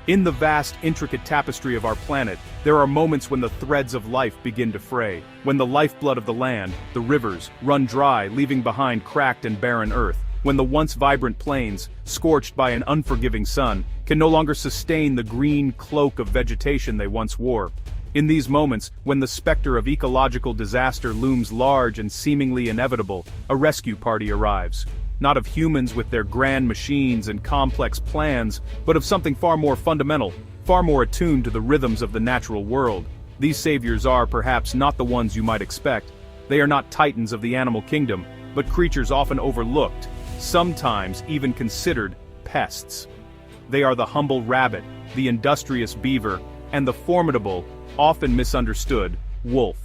In the vast, intricate tapestry of our planet, there are moments when the threads of life begin to fray, when the lifeblood of the land, the rivers, run dry, leaving behind cracked and barren earth, when the once vibrant plains, scorched by an unforgiving sun, can no longer sustain the green cloak of vegetation they once wore. In these moments, when the specter of ecological disaster looms large and seemingly inevitable, a rescue party arrives. Not of humans with their grand machines and complex plans, but of something far more fundamental, far more attuned to the rhythms of the natural world. These saviors are perhaps not the ones you might expect. They are not titans of the animal kingdom, but creatures often overlooked, sometimes even considered pests. They are the humble rabbit, the industrious beaver, and the formidable, often misunderstood, wolf.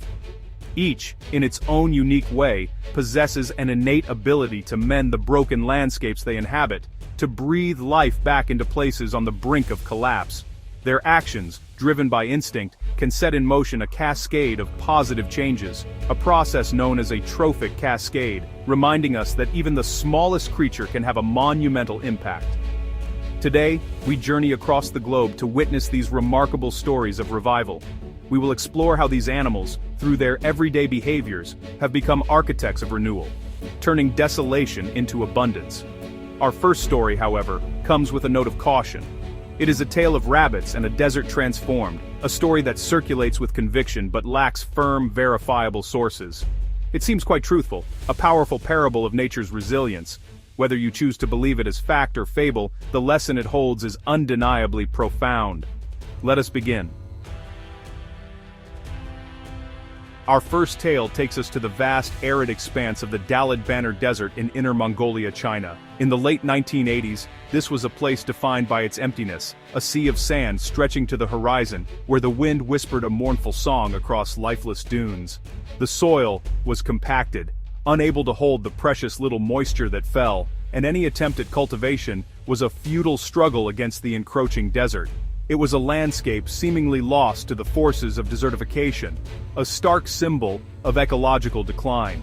Each, in its own unique way, possesses an innate ability to mend the broken landscapes they inhabit, to breathe life back into places on the brink of collapse. Their actions, driven by instinct, can set in motion a cascade of positive changes, a process known as a trophic cascade, reminding us that even the smallest creature can have a monumental impact. Today, we journey across the globe to witness these remarkable stories of revival. We will explore how these animals, through their everyday behaviors, have become architects of renewal, turning desolation into abundance. Our first story, however, comes with a note of caution. It is a tale of rabbits and a desert transformed, a story that circulates with conviction but lacks firm, verifiable sources. It seems quite truthful, a powerful parable of nature's resilience. Whether you choose to believe it as fact or fable, the lesson it holds is undeniably profound. Let us begin. Our first tale takes us to the vast, arid expanse of the Dalid Banner Desert in Inner Mongolia, China. In the late 1980s, this was a place defined by its emptiness, a sea of sand stretching to the horizon, where the wind whispered a mournful song across lifeless dunes. The soil was compacted, unable to hold the precious little moisture that fell, and any attempt at cultivation was a futile struggle against the encroaching desert. It was a landscape seemingly lost to the forces of desertification, a stark symbol of ecological decline.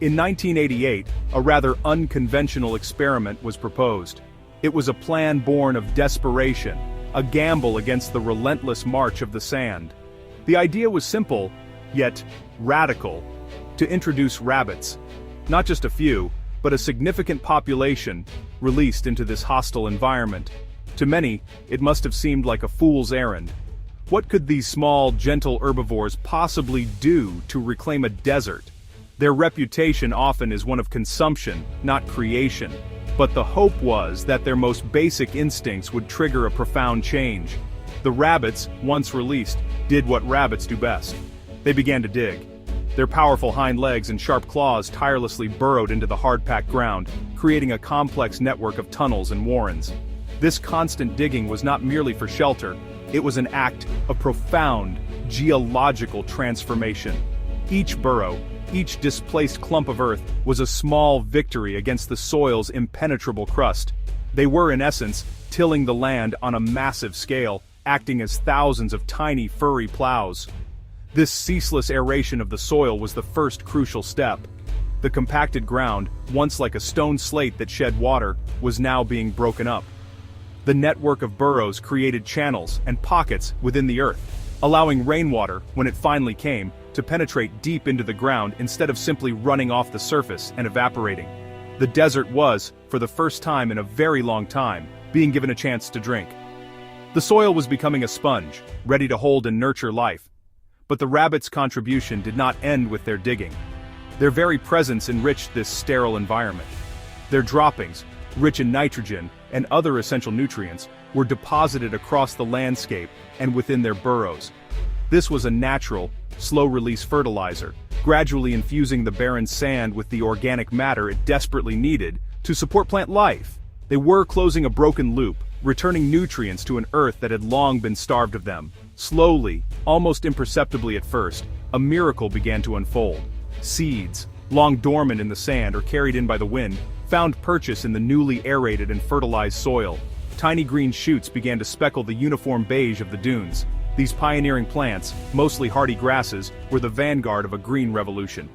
In 1988, a rather unconventional experiment was proposed. It was a plan born of desperation, a gamble against the relentless march of the sand. The idea was simple, yet radical: to introduce rabbits. Not just a few, but a significant population, released into this hostile environment. To many, it must have seemed like a fool's errand. What could these small, gentle herbivores possibly do to reclaim a desert? Their reputation often is one of consumption, not creation. But the hope was that their most basic instincts would trigger a profound change. The rabbits, once released, did what rabbits do best. They began to dig. Their powerful hind legs and sharp claws tirelessly burrowed into the hard-packed ground, creating a complex network of tunnels and warrens. This constant digging was not merely for shelter, it was an act of profound, geological transformation. Each burrow, each displaced clump of earth, was a small victory against the soil's impenetrable crust. They were, in essence, tilling the land on a massive scale, acting as thousands of tiny, furry plows. This ceaseless aeration of the soil was the first crucial step. The compacted ground, once like a stone slate that shed water, was now being broken up. The network of burrows created channels and pockets within the earth, allowing rainwater, when it finally came, to penetrate deep into the ground instead of simply running off the surface and evaporating. The desert was, for the first time in a very long time, being given a chance to drink. The soil was becoming a sponge, ready to hold and nurture life. But the rabbits' contribution did not end with their digging. Their very presence enriched this sterile environment. Their droppings, rich in nitrogen and other essential nutrients, were deposited across the landscape and within their burrows. This was a natural, slow-release fertilizer, gradually infusing the barren sand with the organic matter it desperately needed to support plant life. They were closing a broken loop, returning nutrients to an earth that had long been starved of them. Slowly, almost imperceptibly at first, a miracle began to unfold. Seeds, long dormant in the sand or carried in by the wind, found purchase in the newly aerated and fertilized soil. Tiny green shoots began to speckle the uniform beige of the dunes. These pioneering plants, mostly hardy grasses, were the vanguard of a green revolution.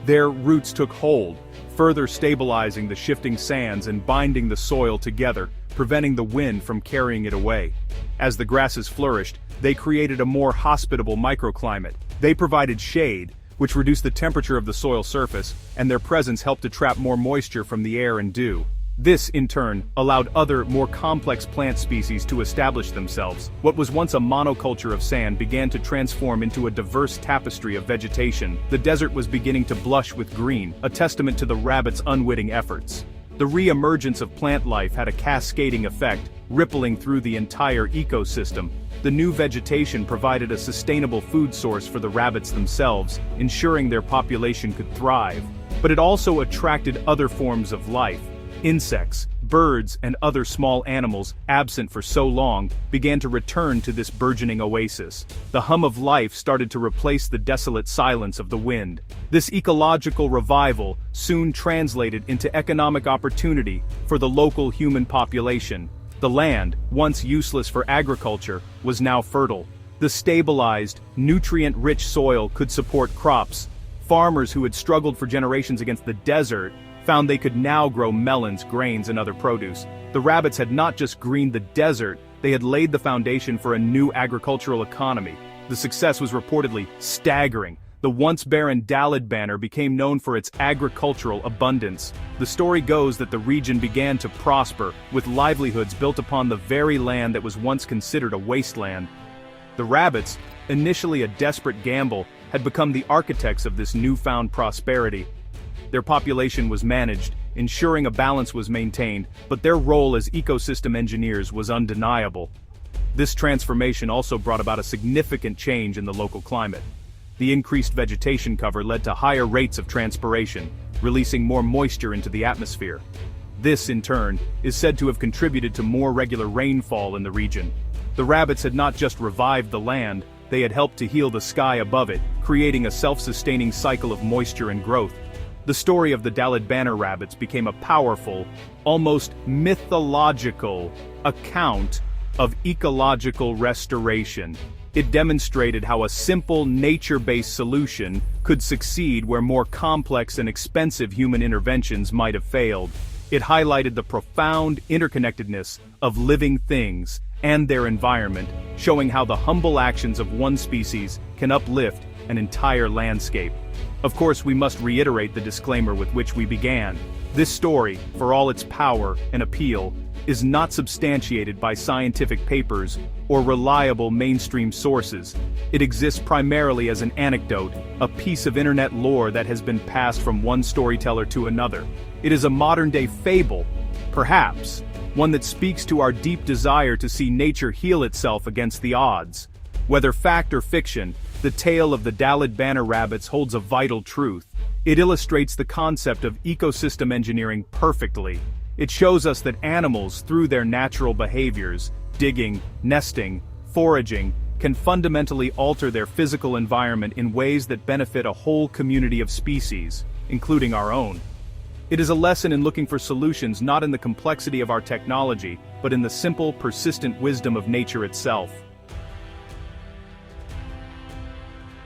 Their roots took hold, further stabilizing the shifting sands and binding the soil together, preventing the wind from carrying it away. As the grasses flourished, they created a more hospitable microclimate. They provided shade, which reduced the temperature of the soil surface, and their presence helped to trap more moisture from the air and dew. This, in turn, allowed other, more complex plant species to establish themselves. What was once a monoculture of sand began to transform into a diverse tapestry of vegetation. The desert was beginning to blush with green, a testament to the rabbits' unwitting efforts. The re-emergence of plant life had a cascading effect, rippling through the entire ecosystem. The new vegetation provided a sustainable food source for the rabbits themselves, ensuring their population could thrive. But it also attracted other forms of life. Insects, birds, and other small animals, absent for so long, began to return to this burgeoning oasis. The hum of life started to replace the desolate silence of the wind. This ecological revival soon translated into economic opportunity for the local human population. The land, once useless for agriculture, was now fertile. The stabilized, nutrient-rich soil could support crops. Farmers who had struggled for generations against the desert found they could now grow melons, grains, and other produce. The rabbits had not just greened the desert, they had laid the foundation for a new agricultural economy. The success was reportedly staggering. The once barren Dalit Banner became known for its agricultural abundance. The story goes that the region began to prosper, with livelihoods built upon the very land that was once considered a wasteland. The rabbits, initially a desperate gamble, had become the architects of this newfound prosperity. Their population was managed, ensuring a balance was maintained, but their role as ecosystem engineers was undeniable. This transformation also brought about a significant change in the local climate. The increased vegetation cover led to higher rates of transpiration, releasing more moisture into the atmosphere. This, in turn, is said to have contributed to more regular rainfall in the region. The rabbits had not just revived the land, they had helped to heal the sky above it, creating a self-sustaining cycle of moisture and growth. The story of the Dalit Banner rabbits became a powerful, almost mythological account of ecological restoration. It demonstrated how a simple nature-based solution could succeed where more complex and expensive human interventions might have failed. It highlighted the profound interconnectedness of living things and their environment, showing how the humble actions of one species can uplift an entire landscape. Of course, we must reiterate the disclaimer with which we began. This story, for all its power and appeal, is not substantiated by scientific papers or reliable mainstream sources. It exists primarily as an anecdote, a piece of internet lore that has been passed from one storyteller to another. It is a modern-day fable, perhaps, one that speaks to our deep desire to see nature heal itself against the odds. Whether fact or fiction, the tale of the Dalit Banner rabbits holds a vital truth. It illustrates the concept of ecosystem engineering perfectly. It shows us that animals, through their natural behaviors, digging, nesting, foraging, can fundamentally alter their physical environment in ways that benefit a whole community of species, including our own. It is a lesson in looking for solutions not in the complexity of our technology, but in the simple, persistent wisdom of nature itself.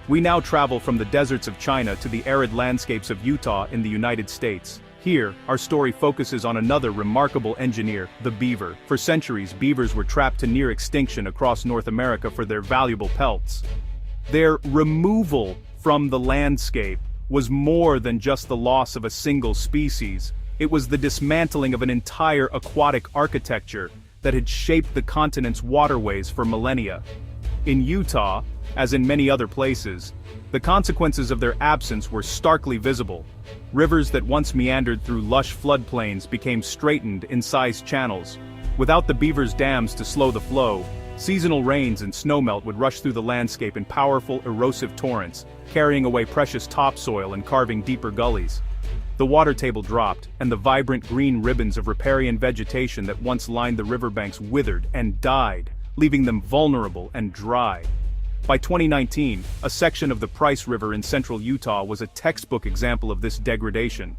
We now travel from the deserts of China to the arid landscapes of Utah in the United States. Here, our story focuses on another remarkable engineer, the beaver. For centuries, beavers were trapped to near extinction across North America for their valuable pelts. Their removal from the landscape was more than just the loss of a single species. It was the dismantling of an entire aquatic architecture that had shaped the continent's waterways for millennia. In Utah, as in many other places, the consequences of their absence were starkly visible. Rivers that once meandered through lush floodplains became straightened, incised channels. Without the beavers' dams to slow the flow, seasonal rains and snowmelt would rush through the landscape in powerful, erosive torrents, carrying away precious topsoil and carving deeper gullies. The water table dropped, and the vibrant green ribbons of riparian vegetation that once lined the riverbanks withered and died, leaving them vulnerable and dry. By 2019, a section of the Price River in central Utah was a textbook example of this degradation.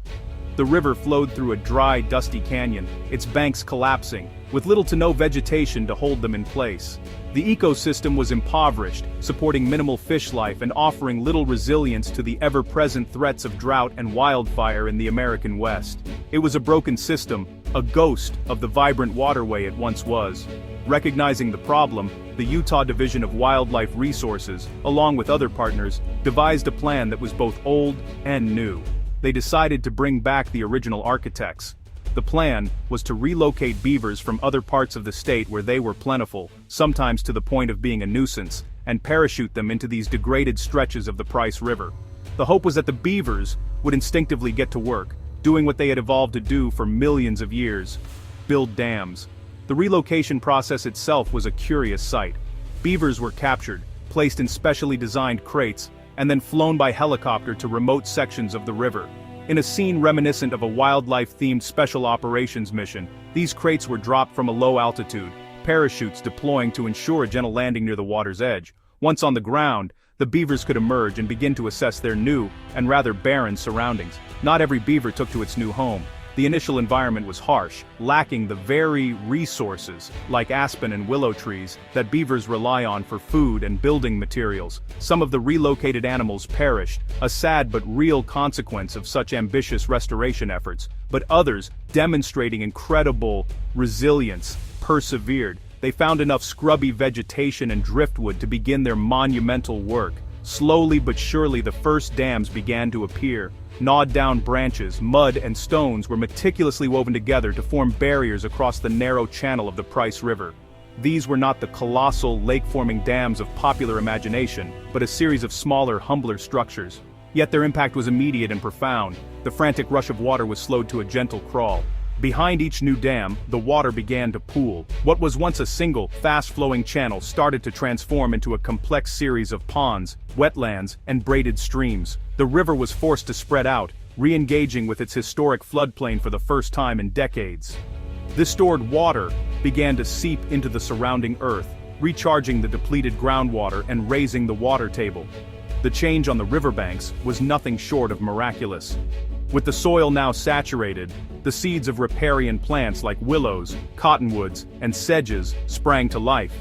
The river flowed through a dry, dusty canyon, its banks collapsing, with little to no vegetation to hold them in place. The ecosystem was impoverished, supporting minimal fish life and offering little resilience to the ever-present threats of drought and wildfire in the American West. It was a broken system, a ghost of the vibrant waterway it once was. Recognizing the problem, the Utah Division of Wildlife Resources, along with other partners, devised a plan that was both old and new. They decided to bring back the original architects. The plan was to relocate beavers from other parts of the state where they were plentiful, sometimes to the point of being a nuisance, and parachute them into these degraded stretches of the Price River. The hope was that the beavers would instinctively get to work, doing what they had evolved to do for millions of years: build dams. The relocation process itself was a curious sight. Beavers were captured, placed in specially designed crates, and then flown by helicopter to remote sections of the river. In a scene reminiscent of a wildlife-themed special operations mission, these crates were dropped from a low altitude, parachutes deploying to ensure a gentle landing near the water's edge. Once on the ground, the beavers could emerge and begin to assess their new, and rather barren surroundings. Not every beaver took to its new home. The initial environment was harsh, lacking the very resources, like aspen and willow trees, that beavers rely on for food and building materials. Some of the relocated animals perished, a sad but real consequence of such ambitious restoration efforts, but others, demonstrating incredible resilience, persevered. They found enough scrubby vegetation and driftwood to begin their monumental work. Slowly but surely the first dams began to appear. Gnawed-down branches, mud, and stones were meticulously woven together to form barriers across the narrow channel of the Price River. These were not the colossal, lake-forming dams of popular imagination, but a series of smaller, humbler structures. Yet their impact was immediate and profound. The frantic rush of water was slowed to a gentle crawl. Behind each new dam, the water began to pool. What was once a single, fast-flowing channel started to transform into a complex series of ponds, wetlands, and braided streams. The river was forced to spread out, re-engaging with its historic floodplain for the first time in decades. This stored water began to seep into the surrounding earth, recharging the depleted groundwater and raising the water table. The change on the riverbanks was nothing short of miraculous. With the soil now saturated, the seeds of riparian plants like willows, cottonwoods, and sedges sprang to life.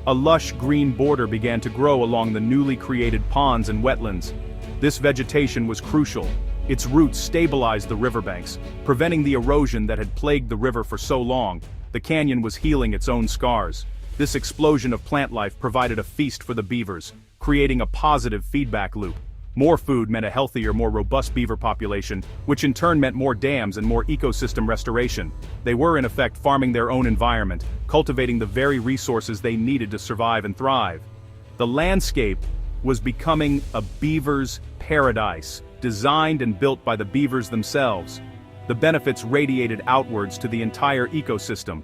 A lush green border began to grow along the newly created ponds and wetlands. This vegetation was crucial. Its roots stabilized the riverbanks, preventing the erosion that had plagued the river for so long. The canyon was healing its own scars. This explosion of plant life provided a feast for the beavers, creating a positive feedback loop. More food meant a healthier, more robust beaver population, which in turn meant more dams and more ecosystem restoration. They were in effect farming their own environment, cultivating the very resources they needed to survive and thrive. The landscape was becoming a beaver's paradise, designed and built by the beavers themselves. The benefits radiated outwards to the entire ecosystem.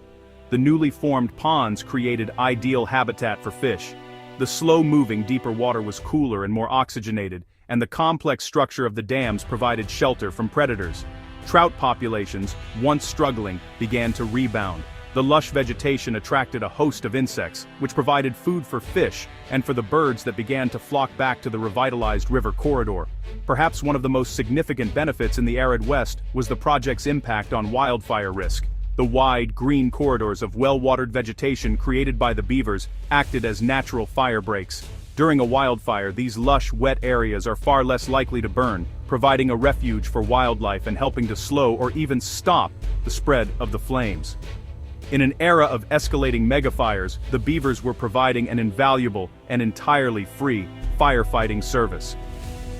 The newly formed ponds created ideal habitat for fish. The slow-moving deeper water was cooler and more oxygenated, and the complex structure of the dams provided shelter from predators. Trout populations, once struggling, began to rebound. The lush vegetation attracted a host of insects, which provided food for fish and for the birds that began to flock back to the revitalized river corridor. Perhaps one of the most significant benefits in the arid West was the project's impact on wildfire risk. The wide, green corridors of well-watered vegetation created by the beavers acted as natural fire breaks. During a wildfire, these lush, wet areas are far less likely to burn, providing a refuge for wildlife and helping to slow or even stop the spread of the flames. In an era of escalating megafires, the beavers were providing an invaluable and entirely free firefighting service.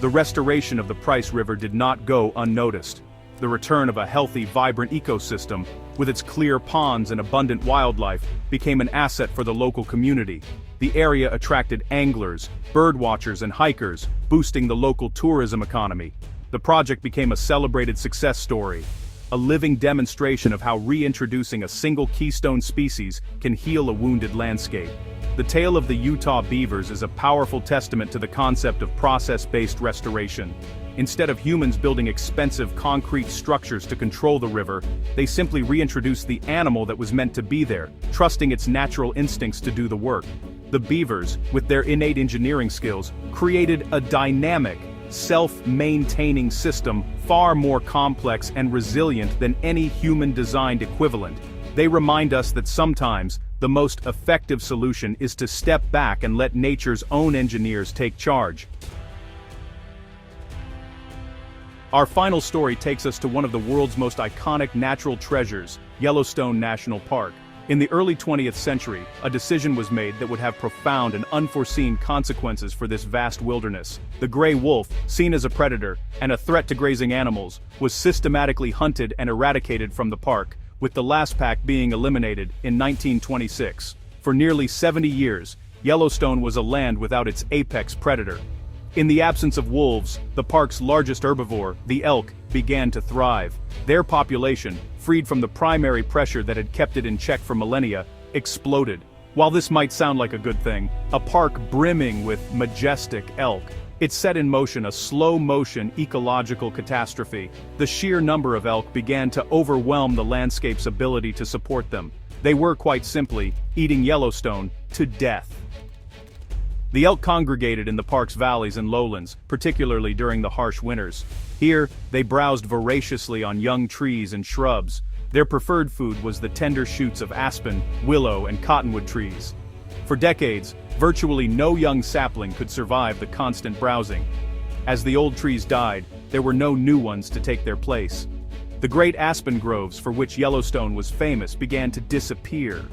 The restoration of the Price River did not go unnoticed. The return of a healthy, vibrant ecosystem, with its clear ponds and abundant wildlife, became an asset for the local community. The area attracted anglers, birdwatchers, and hikers, boosting the local tourism economy. The project became a celebrated success story, a living demonstration of how reintroducing a single keystone species can heal a wounded landscape. The tale of the Utah beavers is a powerful testament to the concept of process-based restoration. Instead of humans building expensive concrete structures to control the river, they simply reintroduced the animal that was meant to be there, trusting its natural instincts to do the work. The beavers, with their innate engineering skills, created a dynamic, self-maintaining system far more complex and resilient than any human-designed equivalent. They remind us that sometimes, the most effective solution is to step back and let nature's own engineers take charge. Our final story takes us to one of the world's most iconic natural treasures, Yellowstone National Park. In the early 20th century, a decision was made that would have profound and unforeseen consequences for this vast wilderness. The gray wolf, seen as a predator and a threat to grazing animals, was systematically hunted and eradicated from the park, with the last pack being eliminated in 1926. For nearly 70 years, Yellowstone was a land without its apex predator. In the absence of wolves, the park's largest herbivore, the elk, began to thrive. Their population, freed from the primary pressure that had kept it in check for millennia, exploded. While this might sound like a good thing, a park brimming with majestic elk, it set in motion a slow-motion ecological catastrophe. The sheer number of elk began to overwhelm the landscape's ability to support them. They were, quite simply, eating Yellowstone to death. The elk congregated in the park's valleys and lowlands, particularly during the harsh winters. Here, they browsed voraciously on young trees and shrubs. Their preferred food was the tender shoots of aspen, willow, and cottonwood trees. For decades, virtually no young sapling could survive the constant browsing. As the old trees died, there were no new ones to take their place. The great aspen groves for which Yellowstone was famous began to disappear.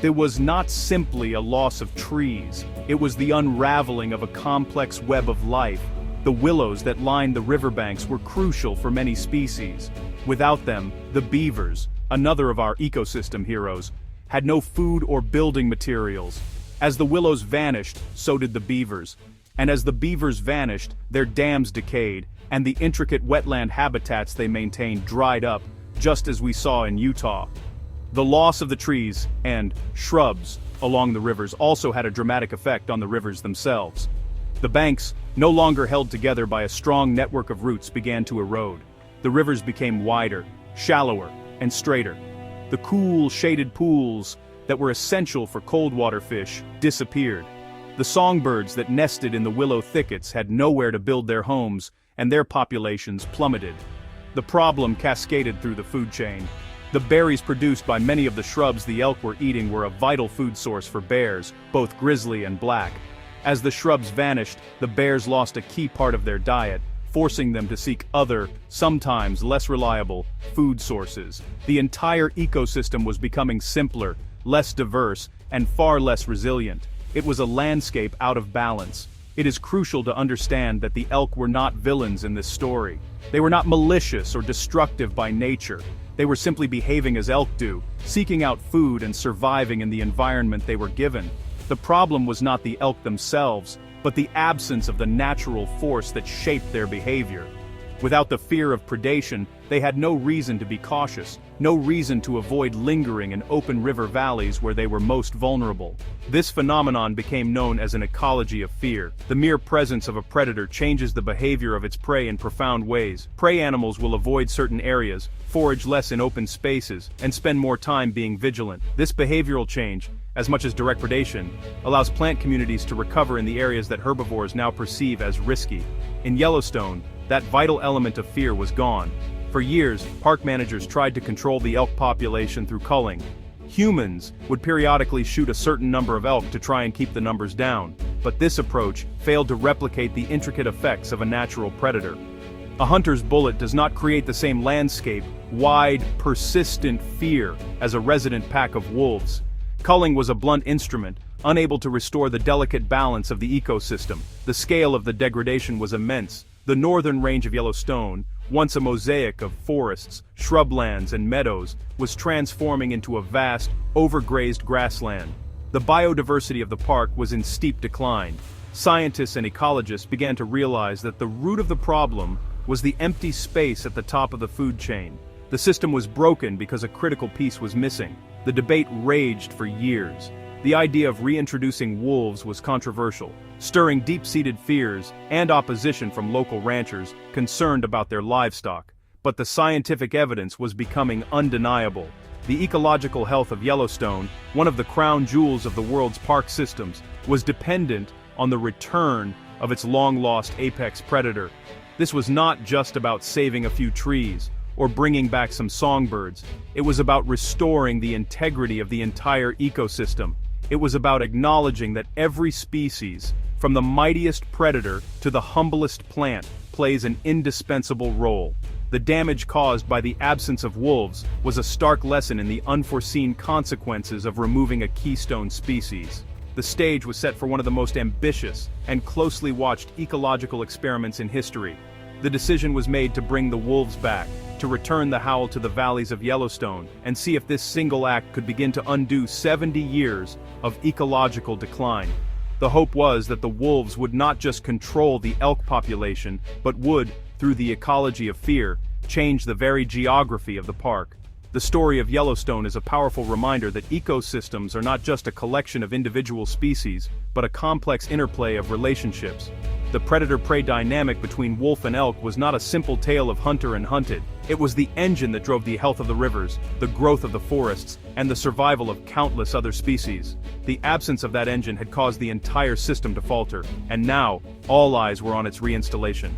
It was not simply a loss of trees, it was the unraveling of a complex web of life. The willows that lined the riverbanks were crucial for many species. Without them, the beavers, another of our ecosystem heroes, had no food or building materials. As the willows vanished, so did the beavers. And as the beavers vanished, their dams decayed, and the intricate wetland habitats they maintained dried up, just as we saw in Utah. The loss of the trees and shrubs along the rivers also had a dramatic effect on the rivers themselves. The banks, no longer held together by a strong network of roots, began to erode. The rivers became wider, shallower, and straighter. The cool, shaded pools that were essential for cold water fish disappeared. The songbirds that nested in the willow thickets had nowhere to build their homes, and their populations plummeted. The problem cascaded through the food chain. The berries produced by many of the shrubs the elk were eating were a vital food source for bears, both grizzly and black. As the shrubs vanished, the bears lost a key part of their diet, forcing them to seek other, sometimes less reliable, food sources. The entire ecosystem was becoming simpler, less diverse, and far less resilient. It was a landscape out of balance. It is crucial to understand that the elk were not villains in this story. They were not malicious or destructive by nature. They were simply behaving as elk do, seeking out food and surviving in the environment they were given. The problem was not the elk themselves, but the absence of the natural force that shaped their behavior. Without the fear of predation, they had no reason to be cautious, no reason to avoid lingering in open river valleys where they were most vulnerable. This phenomenon became known as an ecology of fear. The mere presence of a predator changes the behavior of its prey in profound ways. Prey animals will avoid certain areas, forage less in open spaces, and spend more time being vigilant. This behavioral change, as much as direct predation, allows plant communities to recover in the areas that herbivores now perceive as risky. In Yellowstone, that vital element of fear was gone. For years, park managers tried to control the elk population through culling. Humans would periodically shoot a certain number of elk to try and keep the numbers down, but this approach failed to replicate the intricate effects of a natural predator. A hunter's bullet does not create the same landscape-wide, persistent fear as a resident pack of wolves. Culling was a blunt instrument, unable to restore the delicate balance of the ecosystem. The scale of the degradation was immense. The northern range of Yellowstone, once a mosaic of forests, shrublands, and meadows, was transforming into a vast, overgrazed grassland. The biodiversity of the park was in steep decline. Scientists and ecologists began to realize that the root of the problem was the empty space at the top of the food chain. The system was broken because a critical piece was missing. The debate raged for years. The idea of reintroducing wolves was controversial, stirring deep-seated fears and opposition from local ranchers concerned about their livestock. But the scientific evidence was becoming undeniable. The ecological health of Yellowstone, one of the crown jewels of the world's park systems, was dependent on the return of its long-lost apex predator. This was not just about saving a few trees, or bringing back some songbirds. It was about restoring the integrity of the entire ecosystem. It was about acknowledging that every species, from the mightiest predator to the humblest plant, plays an indispensable role. The damage caused by the absence of wolves was a stark lesson in the unforeseen consequences of removing a keystone species. The stage was set for one of the most ambitious and closely watched ecological experiments in history. The decision was made to bring the wolves back, to return the howl to the valleys of Yellowstone, and see if this single act could begin to undo 70 years of ecological decline. The hope was that the wolves would not just control the elk population, but would, through the ecology of fear, change the very geography of the park. The story of Yellowstone is a powerful reminder that ecosystems are not just a collection of individual species, but a complex interplay of relationships. The predator-prey dynamic between wolf and elk was not a simple tale of hunter and hunted. It was the engine that drove the health of the rivers, the growth of the forests, and the survival of countless other species. The absence of that engine had caused the entire system to falter, and now, all eyes were on its reinstallation.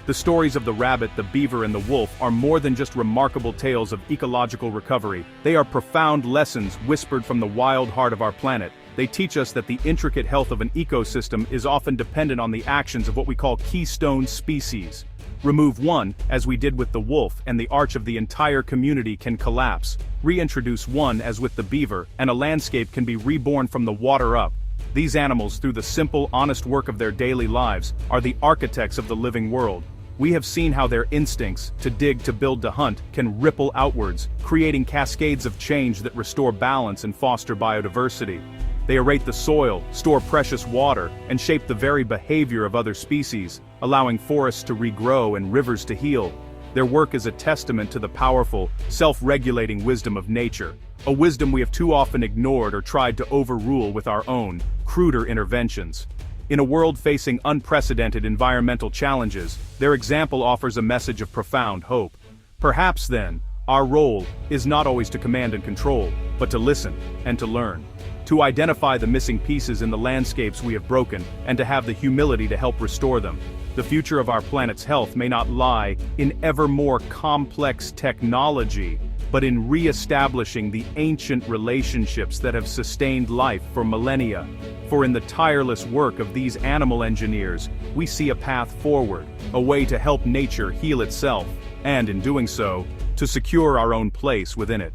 The stories of the rabbit, the beaver, and the wolf are more than just remarkable tales of ecological recovery. They are profound lessons whispered from the wild heart of our planet. They teach us that the intricate health of an ecosystem is often dependent on the actions of what we call keystone species. Remove one, as we did with the wolf, and the arch of the entire community can collapse. Reintroduce one, as with the beaver, and a landscape can be reborn from the water up. These animals, through the simple, honest work of their daily lives, are the architects of the living world. We have seen how their instincts, to dig, to build, to hunt, can ripple outwards, creating cascades of change that restore balance and foster biodiversity. They aerate the soil, store precious water, and shape the very behavior of other species, allowing forests to regrow and rivers to heal. Their work is a testament to the powerful, self-regulating wisdom of nature, a wisdom we have too often ignored or tried to overrule with our own, cruder interventions. In a world facing unprecedented environmental challenges, their example offers a message of profound hope. Perhaps then, our role is not always to command and control, but to listen and to learn. To identify the missing pieces in the landscapes we have broken, and to have the humility to help restore them. The future of our planet's health may not lie in ever more complex technology, but in re-establishing the ancient relationships that have sustained life for millennia. For in the tireless work of these animal engineers, we see a path forward, a way to help nature heal itself, and in doing so, to secure our own place within it.